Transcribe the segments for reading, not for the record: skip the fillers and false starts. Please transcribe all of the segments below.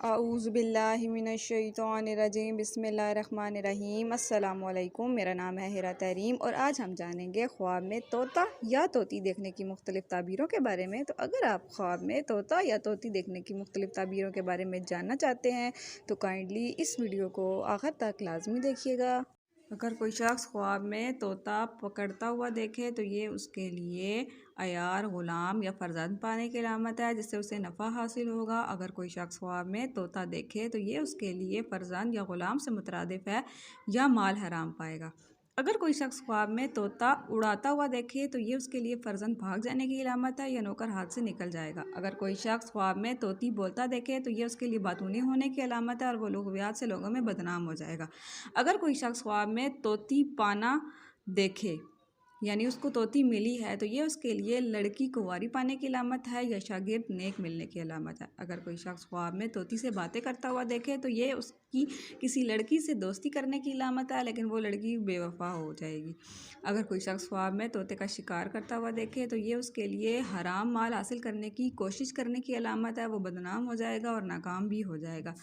आऊज़ुबिल्लाहिमिनश्शैतानिर्रजीम बिस्मिल्लाहिर्रहमानिर्रहीम अस्सलामुअलैकुम। मेरा नाम है हिरा तहरीम और आज हम जानेंगे ख्वाब में तोता या तोती देखने की मुख्तलिफ़ ताबीरों के बारे में। तो अगर आप ख्वाब में तोता या तोती देखने की मुख्तलिफ़ ताबीरों के बारे में जानना चाहते हैं तो काइंडली इस वीडियो को आखिर तक लाजमी देखिएगा। अगर कोई शख्स ख्वाब में तोता पकड़ता हुआ देखे तो ये उसके लिए अयार, ग़ुलाम या फ़र्जंद पाने की अलामत है, जिससे उसे नफ़ा हासिल होगा। अगर कोई शख्स ख्वाब में तोता देखे तो ये उसके लिए फ़र्जंद या ग़ुलाम से मुतरादिफ है या माल हराम पाएगा। अगर कोई शख्स ख्वाब में तोता उड़ाता हुआ देखे तो ये उसके लिए फ़र्जंद भाग जाने की अलामत है या नौकर हाथ से निकल जाएगा। अगर कोई शख्स ख्वाब में तोती बोलता देखे तो ये उसके लिए बातूनी होने की अलामत है और वो लुग़वियात से लोगों में बदनाम हो जाएगा। अगर कोई शख्स ख्वाब में तोती पाना देखे यानी उसको तोती मिली है तो ये उसके लिए लड़की कुंवारी पाने की अलामत है या शागिर्द नेक मिलने की अलामत है। अगर कोई शख्स ख्वाब में तोती से बातें करता हुआ देखे तो ये उसकी किसी लड़की से दोस्ती करने की अलामत है, लेकिन वो लड़की बेवफा हो जाएगी। अगर कोई शख्स ख्वाब में तोते का शिकार करता हुआ देखे तो ये उसके लिए हराम माल हासिल करने की कोशिश करने की अलामत है, वो बदनाम हो जाएगा और नाकाम भी हो जाएगा।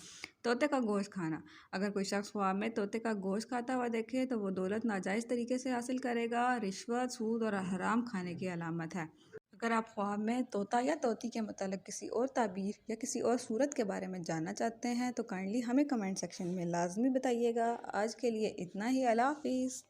तोते का गोश्त खाना। अगर कोई शख्स ख्वाब में तोते का गोश्त खाता हुआ देखे तो वो दौलत नाजायज़ तरीके से हासिल करेगा, रिश्वत, सूद और हराम खाने की अलामत है। अगर आप ख्वाब में तोता या तोती के मतलब किसी और ताबीर या किसी और सूरत के बारे में जानना चाहते हैं तो काइंडली हमें कमेंट सेक्शन में लाजमी बताइएगा। आज के लिए इतना ही। अल्लाह हाफिज़।